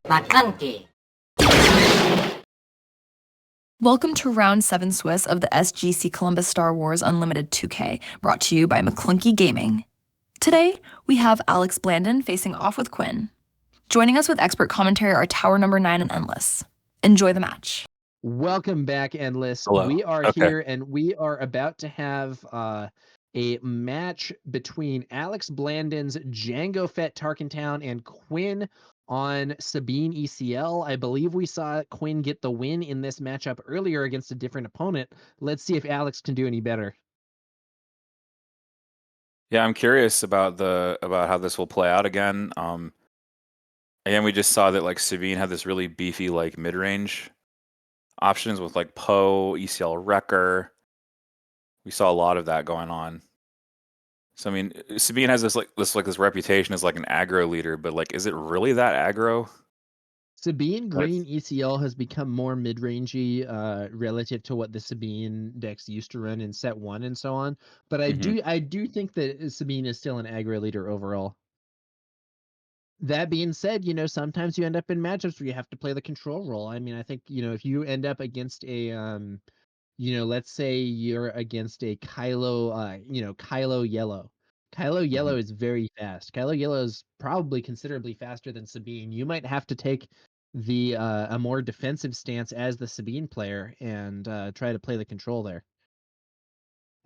Maclunky. Welcome to Round 7 Swiss of the SGC Columbus Star Wars Unlimited 2K, brought to you by Maclunky Gaming. Today, we have Alex Blandin facing off with Quinn. Joining us with expert commentary are Tower Number 9 and Endless. Enjoy the match. Welcome back, Endless. Hello. We are Okay. here, and we are about to have a match between Alex Blandin's Jango Fett Tarkentown and Quinn on Sabine ECL. I believe we saw Quinn get the win in this matchup earlier against a different opponent. Let's see if Alex can do any better. Yeah, I'm curious about how this will play out again. Again, we just saw that like Sabine had this really beefy like mid-range options with like Poe, ECL Wrecker. We saw a lot of that going on. So I mean, Sabine has this reputation as like an aggro leader, but like, is it really that aggro? Sabine Green ECL has become more mid-rangey relative to what the Sabine decks used to run in set 1 and so on. But I do think that Sabine is still an aggro leader overall. That being said, sometimes you end up in matchups where you have to play the control role. I mean, I think, if you end up against a let's say you're against a Kylo Kylo Yellow. Kylo Yellow is very fast. Kylo Yellow is probably considerably faster than Sabine. You might have to take the a more defensive stance as the Sabine player and try to play the control there.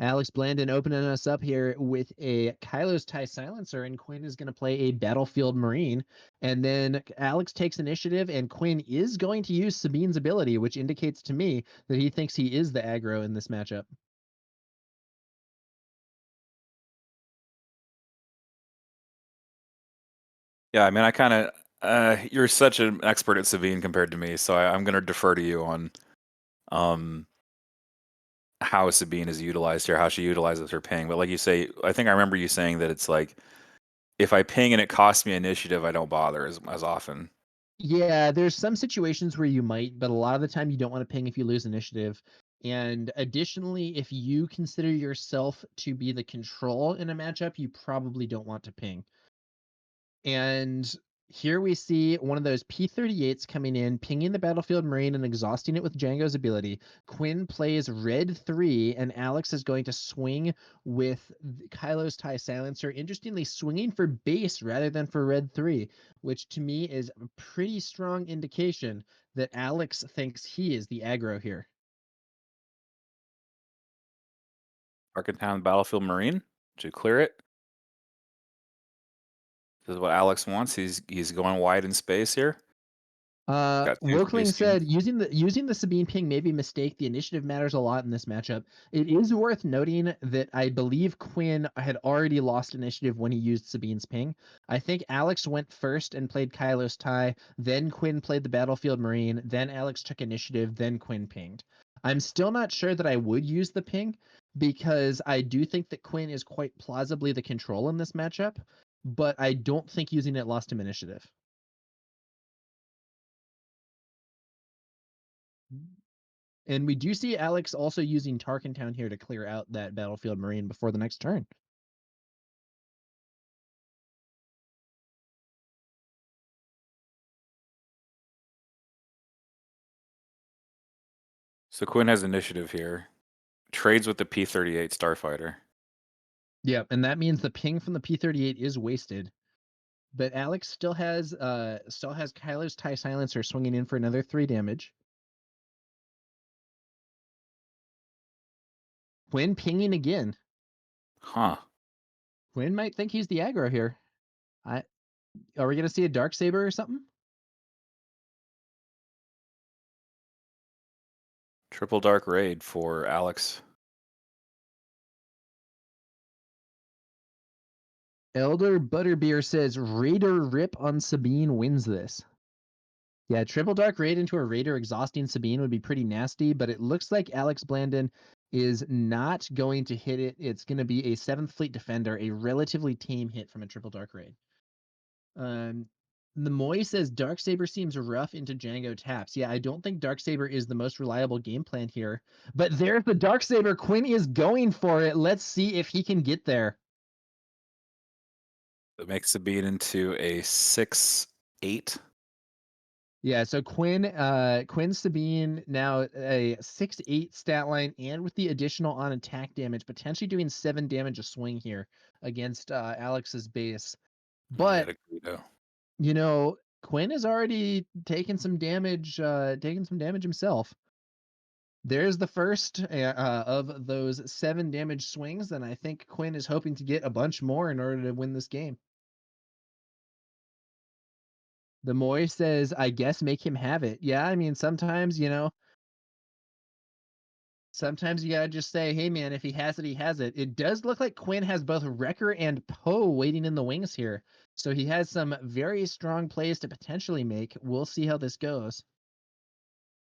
Alex Blandin opening us up here with a Kylo's TIE Silencer, and Quinn is going to play a Battlefield Marine. And then Alex takes initiative, and Quinn is going to use Sabine's ability, which indicates to me that he thinks he is the aggro in this matchup. Yeah, I mean, I kind of you're such an expert at Sabine compared to me, so I'm going to defer to you on how Sabine is utilized here, how she utilizes her ping. But like you say, I think I remember you saying that it's like, if I ping and it costs me initiative, I don't bother as often. Yeah, there's some situations where you might, but a lot of the time you don't want to ping if you lose initiative. And additionally, if you consider yourself to be the control in a matchup, you probably don't want to ping. And here we see one of those P-38s coming in, pinging the Battlefield Marine and exhausting it with Jango's ability. Quinn plays red 3, and Alex is going to swing with Kylo's TIE Silencer. Interestingly, swinging for base rather than for red 3, which to me is a pretty strong indication that Alex thinks he is the aggro here. Tarkentown Battlefield Marine to clear it. This is what Alex wants. He's going wide in space here. Wilkling said using the Sabine ping may be a mistake. The initiative matters a lot in this matchup. It is worth noting that I believe Quinn had already lost initiative when he used Sabine's ping. I think Alex went first and played Kylo's TIE, then Quinn played the Battlefield Marine, then Alex took initiative, then Quinn pinged. I'm still not sure that I would use the ping because I do think that Quinn is quite plausibly the control in this matchup, but I don't think using it lost him initiative. And we do see Alex also using Tarkentown here to clear out that Battlefield Marine before the next turn. So Quinn has initiative here. Trades with the P-38 Starfighter. Yeah, and that means the ping from the P-38 is wasted. But Alex still has Kylo's TIE Silencer swinging in for another 3 damage. Quinn pinging again. Huh. Quinn might think he's the aggro here. Are we going to see a Darksaber or something? Triple Dark Raid for Alex. Elder Butterbeer says Raider Rip on Sabine wins this. Yeah, Triple Dark Raid into a Raider exhausting Sabine would be pretty nasty, but it looks like Alex Blandin is not going to hit it. It's going to be a 7th Fleet Defender, a relatively tame hit from a Triple Dark Raid. The Moy says Darksaber seems rough into Jango taps. Yeah, I don't think Darksaber is the most reliable game plan here. But there's the Darksaber. Quinn is going for it. Let's see if he can get there. It makes Sabine into a 6/8. Yeah, so Quinn Sabine now a 6-8 stat line, and with the additional on attack damage, potentially doing 7 damage a swing here against Alex's base. Yeah, But Greedo. you know, Quinn has already taken some damage himself. There's the first of those 7 damage swings, and I think Quinn is hoping to get a bunch more in order to win this game. The Moy says, I guess make him have it. Yeah, I mean, sometimes you gotta just say, hey man, if he has it, he has it. It does look like Quinn has both Wrecker and Poe waiting in the wings here. So he has some very strong plays to potentially make. We'll see how this goes.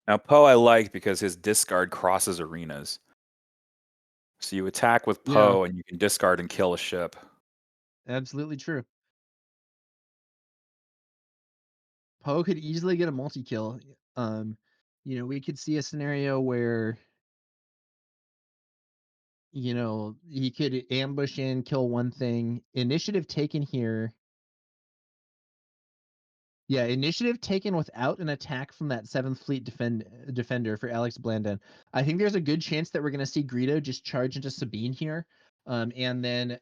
Now Poe I like because his discard crosses arenas. So you attack with Poe and you can discard and kill a ship. Absolutely true. Poe could easily get a multi-kill. We could see a scenario where, he could ambush in, kill one thing. Initiative taken here. Yeah, initiative taken without an attack from that 7th Fleet defender for Alex Blandin. I think there's a good chance that we're going to see Greedo just charge into Sabine here, and then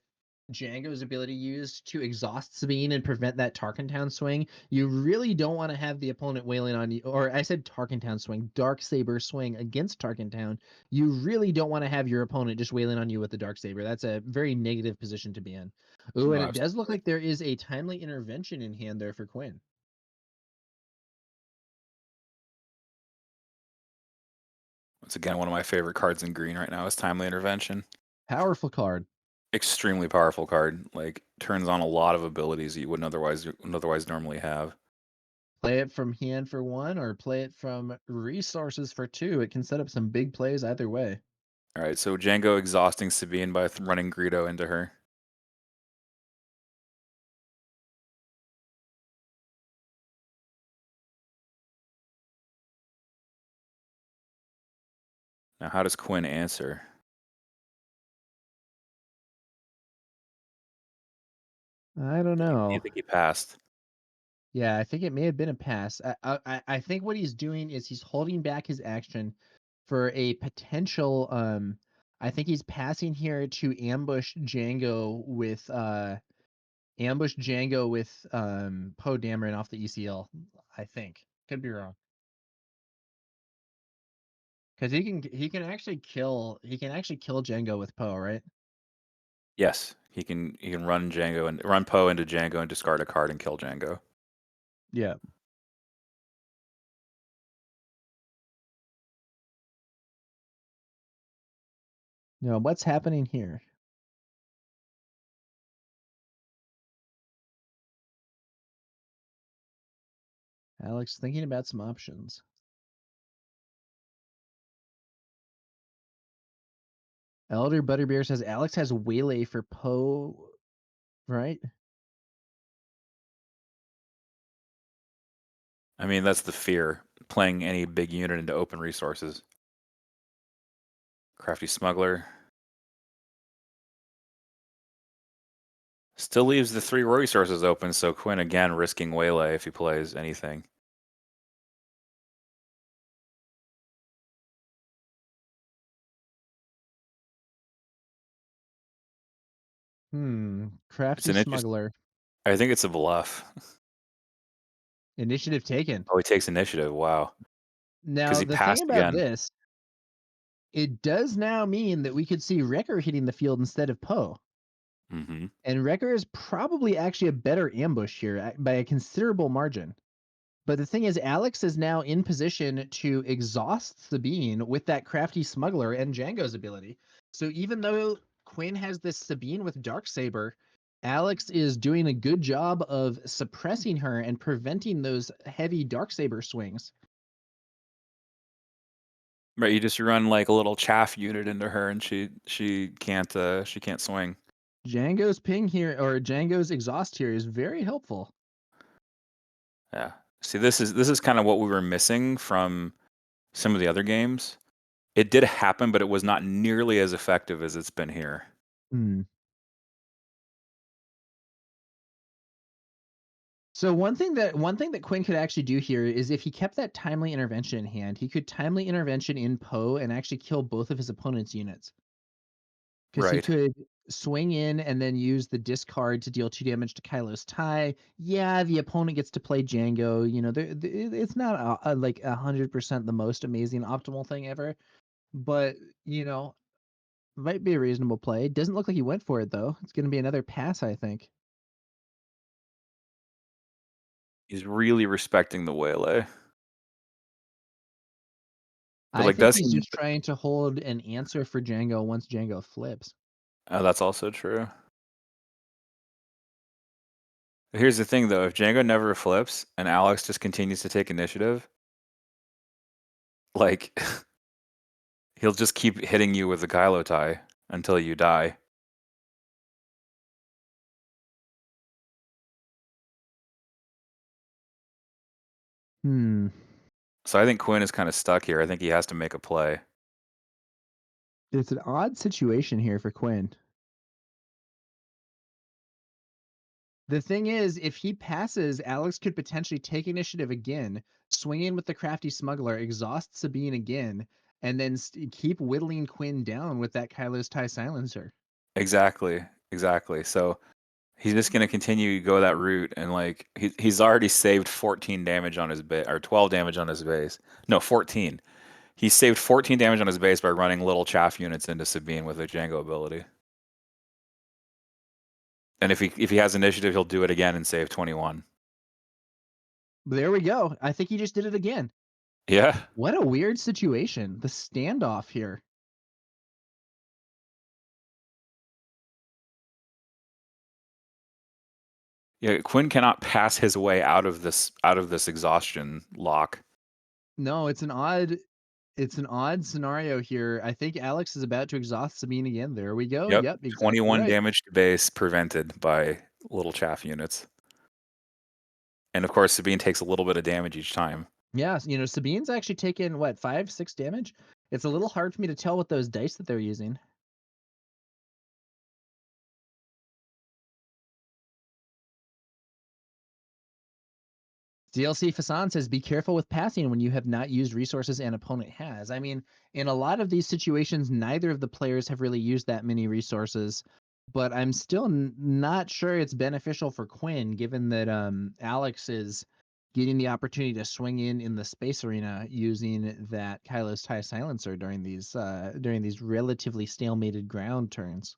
Jango's ability used to exhaust Sabine and prevent that Tarkentown swing. You really don't want to have the opponent wailing on you, or I said Tarkentown swing, Darksaber swing against Tarkentown. You really don't want to have your opponent just wailing on you with the Darksaber. That's a very negative position to be in. Ooh, and it does look like there is a timely intervention in hand there for Quinn. Once again, one of my favorite cards in green right now is Timely Intervention. Powerful card. Extremely powerful card. Like turns on a lot of abilities that you wouldn't otherwise normally have. Play it from hand for 1 or play it from resources for 2. It can set up some big plays either way. All right, so Jango exhausting Sabine by running Greedo into her. Now, how does Quinn answer? I don't know. You think he passed? Yeah, I think it may have been a pass. I think what he's doing is he's holding back his action for a potential. I think he's passing here to ambush Jango with Poe Dameron off the ECL. I think could be wrong. Because he can actually kill Jango with Poe, right? Yes, he can run Jango and run Poe into Jango and discard a card and kill Jango. Yeah. Now, what's happening here? Alex thinking about some options. Elder Butterbeer says Alex has Waylay for Poe, right? I mean, that's the fear, playing any big unit into open resources. Crafty Smuggler. Still leaves the 3 resources open, so Quinn again risking Waylay if he plays anything. Crafty Smuggler. I think it's a bluff. Initiative taken. Oh, he takes initiative. Wow. Now, He the thing passed about again. this, it does now mean that we could see Wrecker hitting the field instead of Poe. Mm-hmm. And Wrecker is probably actually a better ambush here by a considerable margin. But the thing is, Alex is now in position to exhaust Sabine with that Crafty Smuggler and Jango's ability. So even though Quinn has this Sabine with Darksaber, Alex is doing a good job of suppressing her and preventing those heavy Darksaber swings. Right, you just run like a little chaff unit into her, and she can't swing. Jango's ping here, or Jango's exhaust here, is very helpful. Yeah. See, this is kind of what we were missing from some of the other games. It did happen, but it was not nearly as effective as it's been here. So one thing that Quinn could actually do here is if he kept that timely intervention in hand, he could timely intervention in Poe and actually kill both of his opponent's units. Because he Right. could swing in and then use the discard to deal 2 damage to Kylo's tie. Yeah, the opponent gets to play Jango. You know, it's not like 100% the most amazing optimal thing ever, but you know, might be a reasonable play. Doesn't look like he went for it though. It's going to be another pass, I think. He's really respecting the waylay. But I like, think does he's he? just trying to hold an answer for Jango once Jango flips. Oh, that's also true. Here's the thing, though. If Jango never flips and Alex just continues to take initiative, like he'll just keep hitting you with the Kylo tie until you die. Hmm. So I think Quinn is kind of stuck here. I think he has to make a play. It's an odd situation here for Quinn. The thing is, if he passes, Alex could potentially take initiative again, swing in with the crafty smuggler, exhaust Sabine again, and then keep whittling Quinn down with that Kylo's tie silencer. Exactly. So he's just gonna continue to go that route, and like he's already saved 14 damage on his base, or 12 damage on his base. No, 14. He saved 14 damage on his base by running little chaff units into Sabine with a Jango ability. And if he has initiative, he'll do it again and save 21. There we go. I think he just did it again. Yeah. What a weird situation. The standoff here. Yeah, Quinn cannot pass his way out of this exhaustion lock. No, it's an odd scenario here. I think Alex is about to exhaust Sabine again. There we go. Yep. Yep, exactly 21 right. damage to base prevented by little chaff units. And of course, Sabine takes a little bit of damage each time. Yeah, you know, Sabine's actually taken what, 5, 6 damage? It's a little hard for me to tell with those dice that they're using. DLC Fasan says, be careful with passing when you have not used resources an opponent has. I mean, in a lot of these situations, neither of the players have really used that many resources, but I'm still not sure it's beneficial for Quinn, given that Alex is getting the opportunity to swing in the space arena using that Kylo's tie silencer during these relatively stalemated ground turns.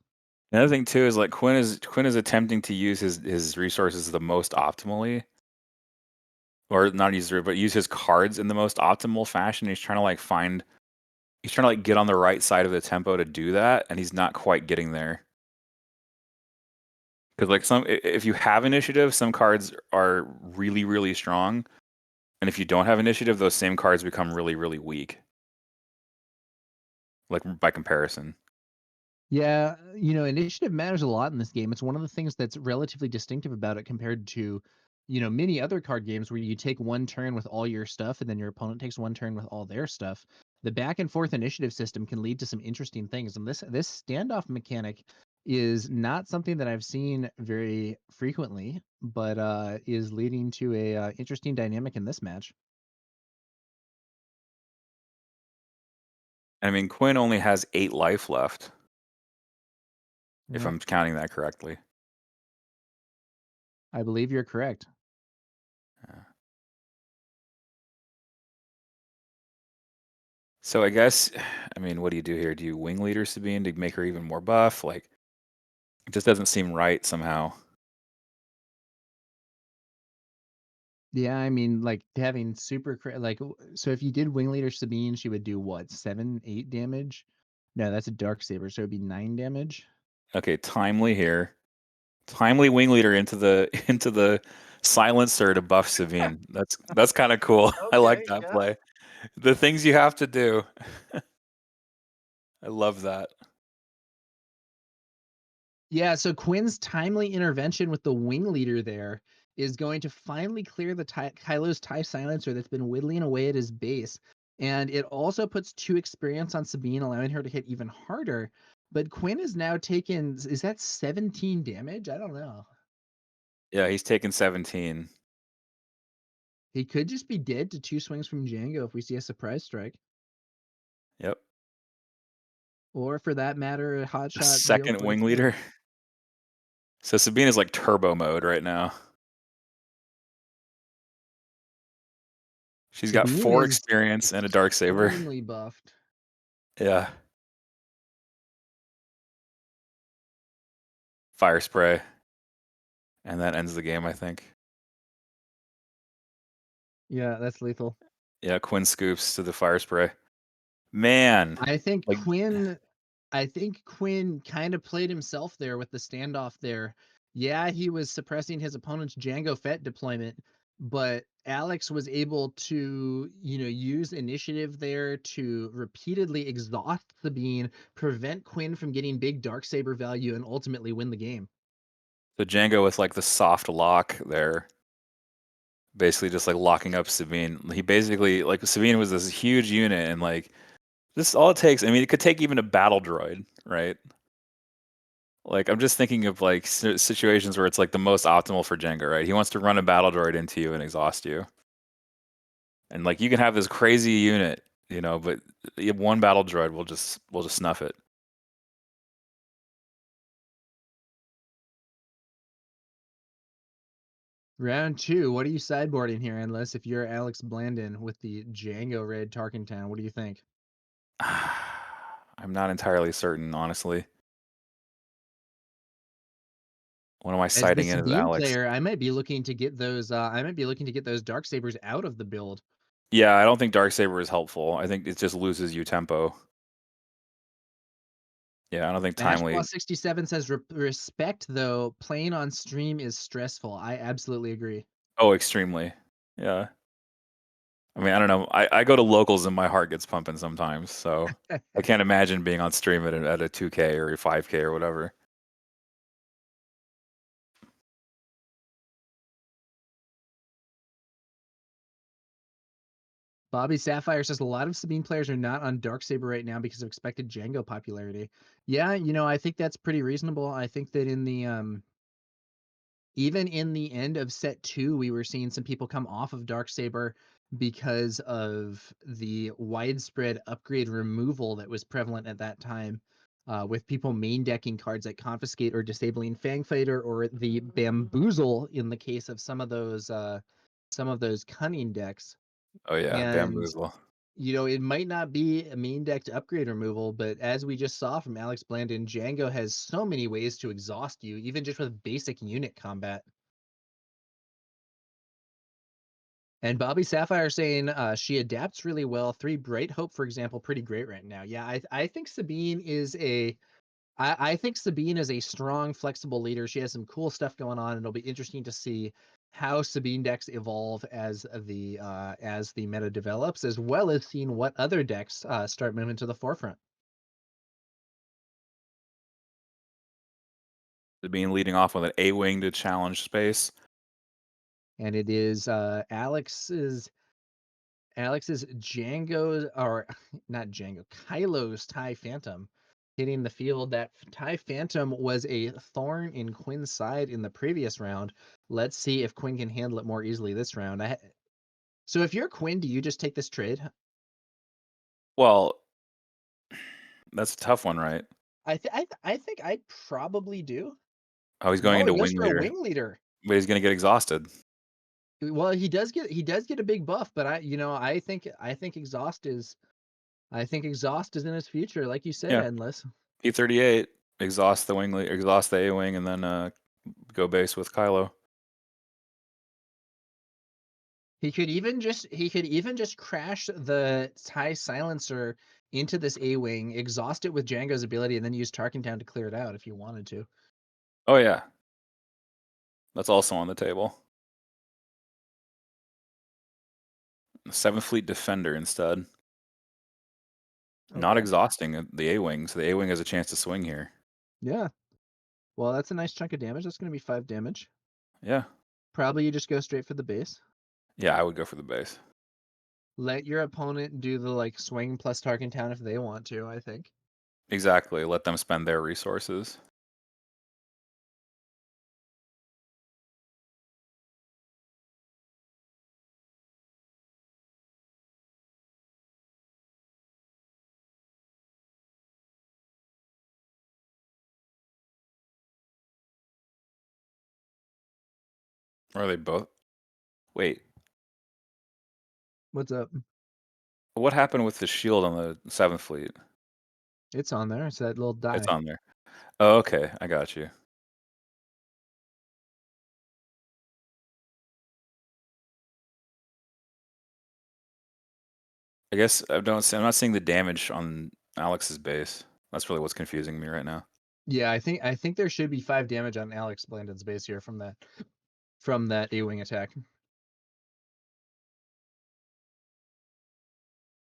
Another thing too is like Quinn is attempting to use his resources the most optimally. Or not use but use his cards in the most optimal fashion. He's trying to get on the right side of the tempo to do that, and he's not quite getting there. Because like if you have initiative, some cards are really, really strong, and if you don't have initiative, those same cards become really, really weak. Like by comparison. Yeah, you know, initiative matters a lot in this game. It's one of the things that's relatively distinctive about it compared to, you know, many other card games where you take one turn with all your stuff and then your opponent takes one turn with all their stuff. The back and forth initiative system can lead to some interesting things. And this standoff mechanic is not something that I've seen very frequently, but is leading to a interesting dynamic in this match. I mean, Quinn only has 8 life left, if Yeah, I'm counting that correctly. I believe you're correct. Yeah. So I guess, I mean, what do you do here? Do you wing leader Sabine to make her even more buff? Like, it just doesn't seem right somehow. Yeah, I mean, like having so if you did Wing Leader Sabine, she would do what, 7, 8 damage? No, that's a Dark Saber, so it'd be 9 damage. Okay, timely here. Timely wing leader into the into the silencer to buff Sabine. That's kind of cool. I like Okay, that yeah. play. The things you have to do. I love that. Yeah, so Quinn's timely intervention with the Wing Leader there is going to finally clear the Kylo's tie silencer that's been whittling away at his base. And it also puts 2 experience on Sabine, allowing her to hit even harder. But Quinn is now taken, is that 17 damage? I don't know. Yeah, he's taken 17. He could just be dead to 2 swings from Jango if we see a surprise strike. Yep. Or for that matter, a hot The shot deal second for the wing kill. leader. So Sabine is like turbo mode right now. She's got Sabine 4 is experience and a dark saber. extremely buffed. Yeah. Fire spray. And that ends the game, I think. Yeah, that's lethal. Yeah, Quinn scoops to the fire spray. Man. I think Like, Quinn kind of played himself there with the standoff there. Yeah, he was suppressing his opponent's Jango Fett deployment, but Alex was able to, use initiative there to repeatedly exhaust Sabine, prevent Quinn from getting big Darksaber value, and ultimately win the game. so Jango with like the soft lock there. Basically just like locking up Sabine. He basically, like, Sabine was this huge unit, and like this all it takes. I mean, it could take even a battle droid, right? Like, I'm just thinking of like situations where it's like the most optimal for Jango, right? He wants to run a battle droid into you and exhaust you, and like you can have this crazy unit, but one battle droid will just snuff it. Round 2, what are you sideboarding here, Endless? If you're Alex Blandin with the Jango Red Tarkentown, what do you think? I'm not entirely certain, honestly. What am I As the citing in as Sabine Alex? player, I might be looking to get those. I might be looking to get those Darksabers out of the build. Yeah, I don't think Darksaber is helpful. I think it just loses you tempo. Yeah, I don't think timely. Mashball67 says respect though. Playing on stream is stressful. I absolutely agree. Oh, extremely. Yeah. I mean, I don't know. I go to locals and my heart gets pumping sometimes. So I can't imagine being on stream at a 2K or a 5K or whatever. Bobby Sapphire says a lot of Sabine players are not on Darksaber right now because of expected Jango popularity. Yeah, I think that's pretty reasonable. I think that in the even in the end of set 2, we were seeing some people come off of Darksaber because of the widespread upgrade removal that was prevalent at that time, with people main decking cards like Confiscate or disabling Fangfighter, or the Bamboozle in the case of some of those Cunning decks. Oh yeah, And bamboozle. it might not be a main decked upgrade removal, but as we just saw from Alex Blandin, Jango has so many ways to exhaust you, even just with basic unit combat. And Bobby Sapphire saying she adapts really well. 3 Bright Hope, for example, pretty great right now. Yeah, I think Sabine is I think Sabine is a strong, flexible leader. She has some cool stuff going on, and it'll be interesting to see how Sabine decks evolve as the meta develops, as well as seeing what other decks start moving to the forefront. Being leading off with an A-wing to challenge space. And it is Alex's Django, or not Django, Kylo's TIE Phantom hitting the field. That TIE Phantom was a thorn in Quinn's side in the previous round. Let's see if Quinn can handle it more easily this round. So if you're Quinn, do you just take this trade? Well, that's a tough one, right? I think I probably do. Oh, he's going No, he into goes wing for a leader, wing leader. but he's gonna get exhausted. Well, he does get a big buff, but I think exhaust is in his future, like you said, Yeah, Endless. P38, exhaust the wing, exhaust the A-wing, and then go base with Kylo. He could even just crash the TIE silencer into this A-wing, exhaust it with Django's ability, and then use Tarkentown to clear it out if you wanted to. Oh yeah, that's also on the table. 7th Fleet Defender instead. Not Okay. exhausting the A-wing, so the A-wing has a chance to swing here. Yeah. Well, that's a nice chunk of damage. That's going to be 5 damage. Yeah. Probably you just go straight for the base. Yeah, I would go for the base. Let your opponent do the swing plus Tarkentown if they want to, I think. Exactly. Let them spend their resources. Or are they both? Wait, What's up? what happened with the shield on the 7th fleet? It's on there. It's that little die. It's on there. Oh, okay. I got you. I guess I'm not seeing the damage on Alex's base. That's really what's confusing me right now. Yeah, I think there should be 5 damage on Alex Blandin's base here from that A-wing attack.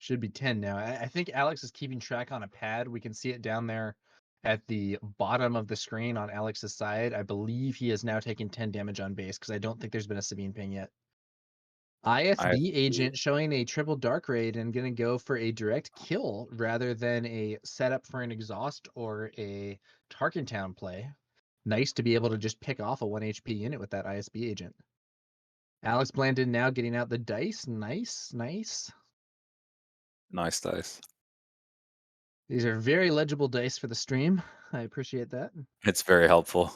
Should be 10 now. I think Alex is keeping track on a pad. We can see it down there at the bottom of the screen on Alex's side. I believe he is now taking 10 damage on base because I don't think there's been a Sabine ping yet. ISB agent showing a triple dark raid and going to go for a direct kill rather than a setup for an exhaust or a Tarkentown play. Nice to be able to just pick off a 1 HP unit with that ISB agent. Alex Blandin now getting out the dice. Nice, nice. Nice dice. These are very legible dice for the stream. I appreciate that. It's very helpful.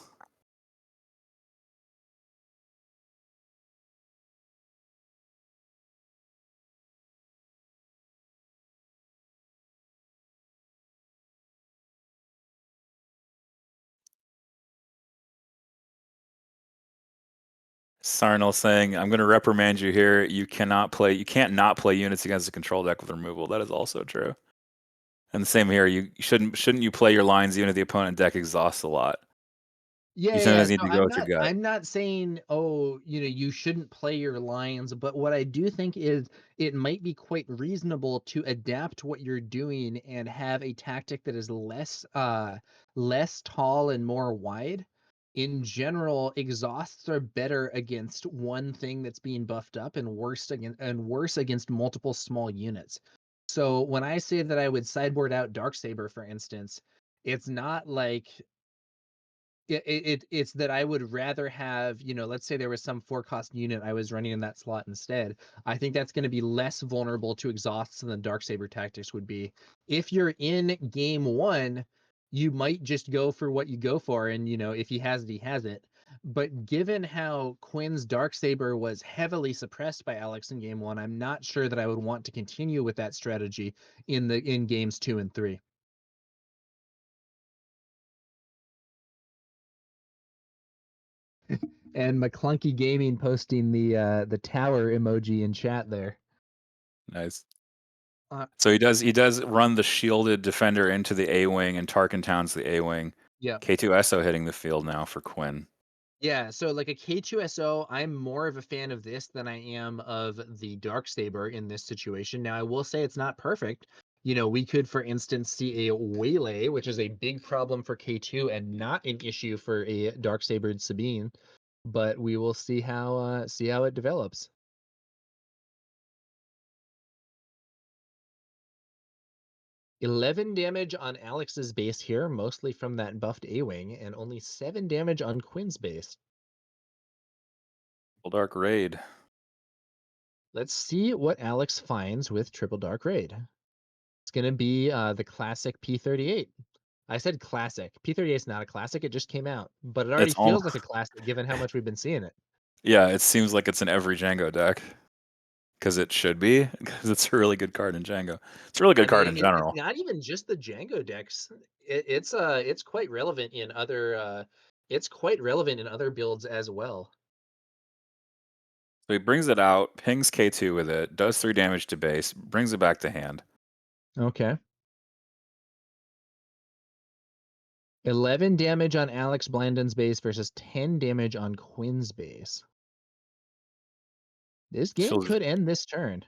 Sarnel saying, "I'm going to reprimand you here. You can't not play units against a control deck with removal." That is also true. And the same here. You shouldn't you play your lines even if the opponent deck exhausts a lot. Yeah, You yeah. sometimes need No, to go with your gut. I'm not saying, oh, you shouldn't play your lines, but what I do think is it might be quite reasonable to adapt what you're doing and have a tactic that is less tall and more wide. In general, exhausts are better against one thing that's being buffed up and worse against multiple small units. So when I say that I would sideboard out Darksaber, for instance, it's not like it's that I would rather have, let's say there was some 4-cost unit I was running in that slot instead. I think that's going to be less vulnerable to exhausts than the Darksaber tactics would be. If you're in game 1, you might just go for what you go for, and if he has it, he has it. But given how Quinn's Darksaber was heavily suppressed by Alex in game 1, I'm not sure that I would want to continue with that strategy in games 2 and 3. And Maclunky Gaming posting the tower emoji in chat there. Nice. Uh, So he does run the shielded defender into the A wing, and Tarkentown's the A wing. Yeah. K2SO hitting the field now for Quinn. Yeah, so like a K2SO, I'm more of a fan of this than I am of the Darksaber in this situation. Now, I will say it's not perfect. We could, for instance, see a Waylay, which is a big problem for K2 and not an issue for a Darksabered Sabine. But we will see how it develops. 11 damage on Alex's base here, mostly from that buffed A-Wing, and only 7 damage on Quinn's base. Triple Dark Raid. Let's see what Alex finds with Triple Dark Raid. It's going to be the classic P38. I said classic. P38 is not a classic. It just came out. But it already It's feels almost, like a classic given how much we've been seeing it. yeah, it seems like it's in every Django deck. Because it should be, because it's a really good card in Django. It's a really good And card in it's general. not even just the Jango decks. It's quite relevant in other builds as well. So he brings it out, pings K2 with it, does 3 damage to base, brings it back to hand. Okay. 11 damage on Alex Blandin's base versus 10 damage on Quinn's base. This game could end this turn.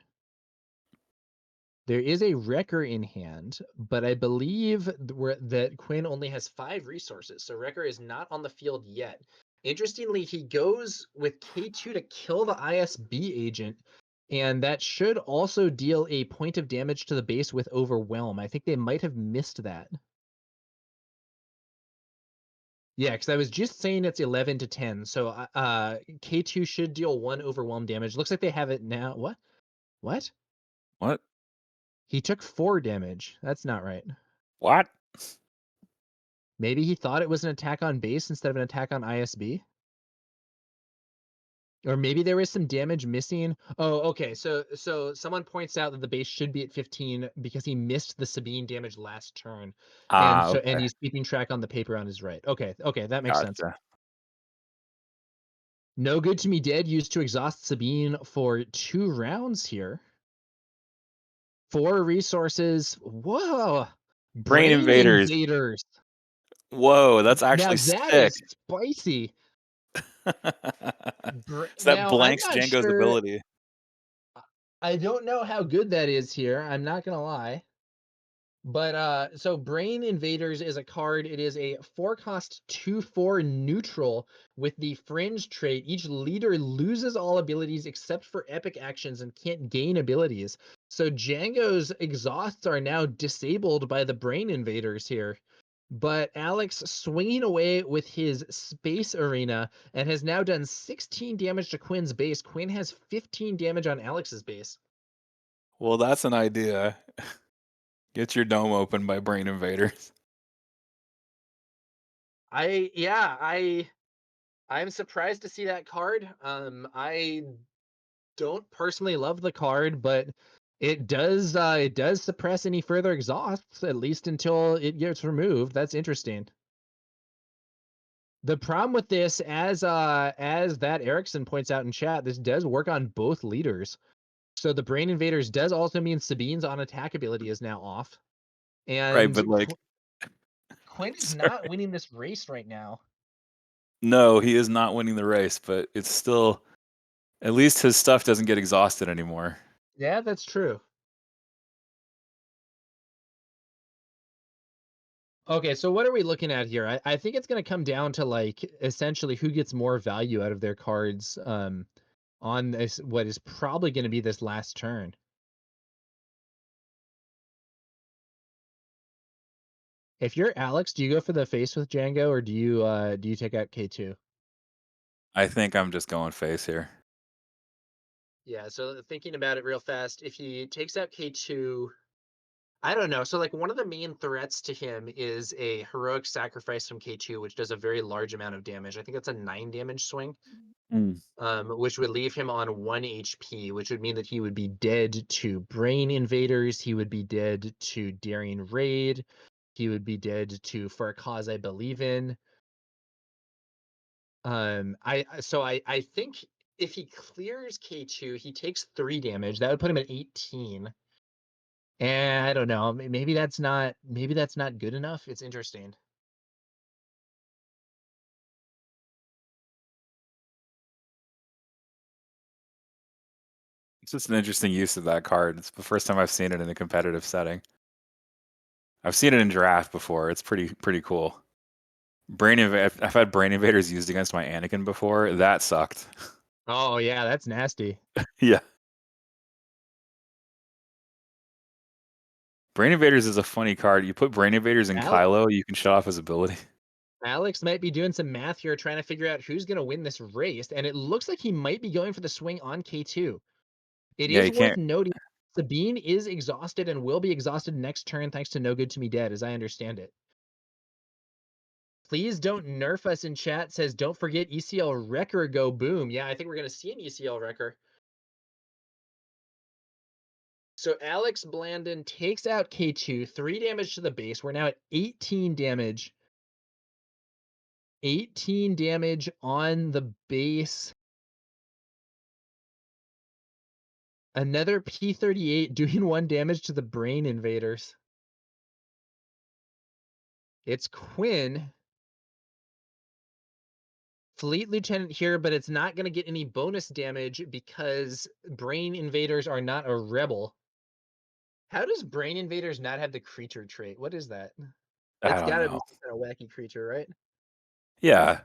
There is a Wrecker in hand, but I believe that Quinn only has 5 resources, so Wrecker is not on the field yet. Interestingly, he goes with K2 to kill the ISB agent, and that should also deal a point of damage to the base with Overwhelm. I think they might have missed that. Yeah, because I was just saying it's 11 to 10, so K2 should deal 1 Overwhelm damage. Looks like they have it now. What? What? What? He took 4 damage. That's not right. What? Maybe he thought it was an attack on base instead of an attack on ISB? Or maybe there was some damage missing. Oh, okay. So someone points out that the base should be at 15 because he missed the Sabine damage last turn. And Ah, so okay. and he's keeping track on the paper on his right. Okay, that makes sense. Gotcha. No Good to Me Dead used to exhaust Sabine for 2 rounds here. 4 resources. Whoa. Brain Brain invaders. invaders. Whoa, that's Now actually that sick. is spicy. So that Now I'm blanks not Jango's sure. ability. I don't know how good that is here. I'm not gonna lie. But so Brain Invaders is a card. It is a 4-cost 2/4 neutral with the fringe trait. Each leader loses all abilities except for epic actions and can't gain abilities. So Jango's exhausts are now disabled by the Brain Invaders here. But Alex swinging away with his Space Arena and has now done 16 damage to Quinn's base. Quinn has 15 damage on Alex's base. Well, that's an idea. Get your dome open by brain invaders. I'm surprised to see that card. I don't personally love the card, but it does suppress any further exhausts, at least until it gets removed. That's interesting. The problem with this, as that Erickson points out in chat, this does work on both leaders. So the Brain Invaders does also mean Sabine's on attack ability is now off. Right, And but like Quinn is sorry. not winning this race right now. No, he is not winning the race, but it's still at least his stuff doesn't get exhausted anymore. Yeah, that's true. Okay, so what are we looking at here? I think it's going to come down to like essentially who gets more value out of their cards on this what is probably going to be this last turn. If you're Alex, do you go for the face with Jango or do you take out K2? I think I'm just going face here. Yeah, so thinking about it real fast, if he takes out K2, I don't know. So like one of the main threats to him is a heroic sacrifice from K2, which does a very large amount of damage. I think that's a 9 damage swing. Which would leave him on 1 HP, which would mean that he would be dead to Brain Invaders, he would be dead to Daring Raid, he would be dead to For a Cause I Believe In. I think if he clears K2, he takes 3 damage. That would put him at 18. And I don't know, maybe that's not good enough. It's interesting. It's just an interesting use of that card. It's the first time I've seen it in a competitive setting. I've seen it in draft before. It's pretty cool. I've had brain invaders used against my Anakin before. That sucked. Oh yeah, that's nasty. Yeah. Brain invaders is a funny card. You put brain invaders in Kylo, you can shut off his ability. Alex might be doing some math here, trying to figure out who's going to win this race, and it looks like he might be going for the swing on K2. It Yeah, is you worth can't. noting Sabine is exhausted and will be exhausted next turn thanks to No Good to Me Dead, as I understand it. Please don't nerf us in chat, says don't forget ECL Wrecker go boom. Yeah, I think we're going to see an ECL Wrecker. So Alex Blandin takes out K2, 3 damage to the base. We're now at 18 damage. 18 damage on the base. Another P38 doing 1 damage to the Brain Invaders. It's Quinn. Fleet Lieutenant here, but it's not going to get any bonus damage because Brain Invaders are not a rebel. How does Brain Invaders not have the creature trait? What is that? I That's don't got to be know. some kind of wacky creature, right? Yeah.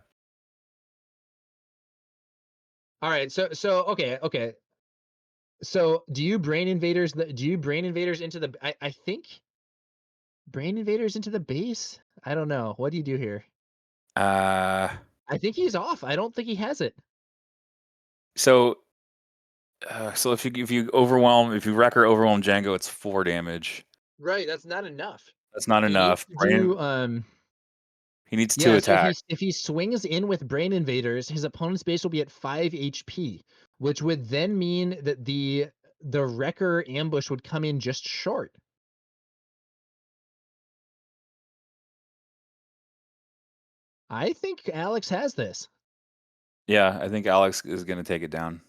All right, so okay. So do you Brain Invaders into the I think Brain Invaders into the base? I don't know. What do you do here? I think he's off. I don't think he has it. So if you wreck or overwhelm Jango, it's 4 damage. Right, that's not enough. That's not He needs enough. to do He needs 2 So attacks. if he swings in with Brain Invaders, his opponent's base will be at 5 HP, which would then mean that the Wrecker ambush would come in just short. I think Alex has this. Yeah, I think Alex is going to take it down.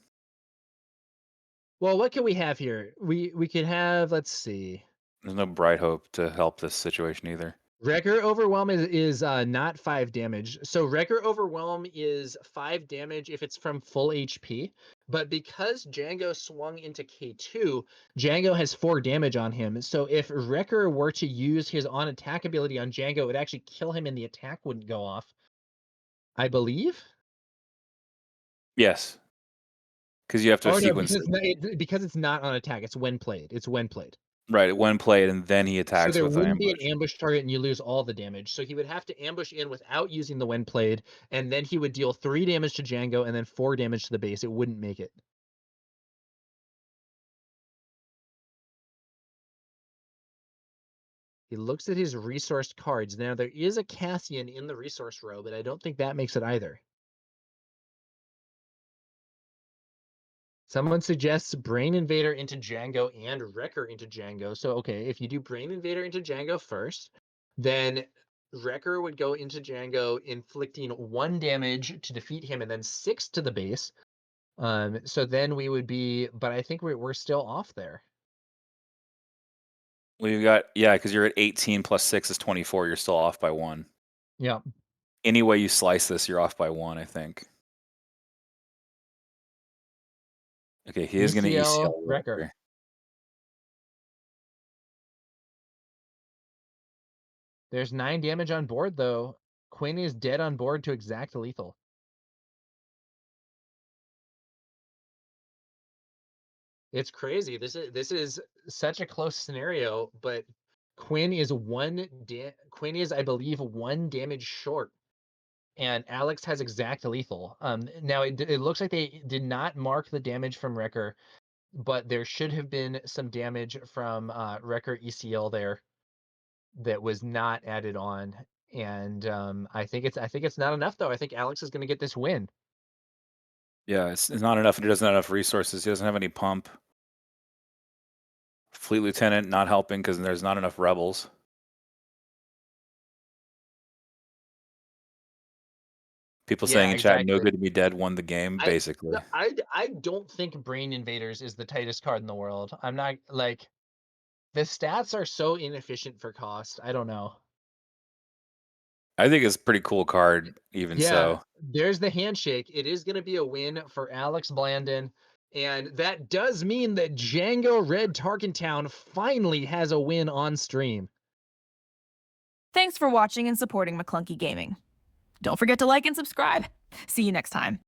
Well, what can we have here? We could have, let's see. There's no bright hope to help this situation either. Wrecker Overwhelm is not 5 damage. So Wrecker Overwhelm is 5 damage if it's from full HP. But because Jango swung into K2, Jango has 4 damage on him. So if Wrecker were to use his on-attack ability on Jango, it would actually kill him and the attack wouldn't go off. I believe? Yes. Because you have to sequence it. Because it's not on attack. It's when played. It's when played. Right, when played, and then he So attacks there with an wouldn't be ambush. an ambush target and you lose all the damage. So he would have to ambush in without using the when played, and then he would deal 3 damage to Jango and then 4 damage to the base. It wouldn't make it. He looks at his resourced cards. Now there is a Cassian in the resource row, but I don't think that makes it either. Someone suggests Brain Invader into Jango and Wrecker into Jango. So, okay, if you do Brain Invader into Jango first, then Wrecker would go into Jango, inflicting 1 damage to defeat him and then 6 to the base. So then we would be, but I think we're still off there. We've got, yeah, because you're at 18 plus 6 is 24. You're still off by 1. Yeah. Any way you slice this, you're off by 1, I think. Okay, he is going to ECL Wrecker. There's 9 damage on board, though. Quinn is dead on board to exact lethal. It's crazy. This is such a close scenario, but Quinn is I believe 1 damage short, and Alex has exact lethal. Now it looks like they did not mark the damage from Wrecker, but there should have been some damage from Wrecker ECL there that was not added on, and I think it's not enough though. I think Alex is going to get this win. Yeah, it's not enough. He doesn't have enough resources. He doesn't have any pump. Fleet Lieutenant not helping because there's not enough rebels. People saying in chat, no good to be dead won the game, basically. I don't think Brain Invaders is the tightest card in the world. I'm not, like, the stats are so inefficient for cost. I don't know. I think it's a pretty cool card, even so. There's the handshake. It is going to be a win for Alex Blandin. And that does mean that Jango Red Tarkentown finally has a win on stream. Thanks for watching and supporting Maclunky Gaming. Don't forget to like and subscribe. See you next time.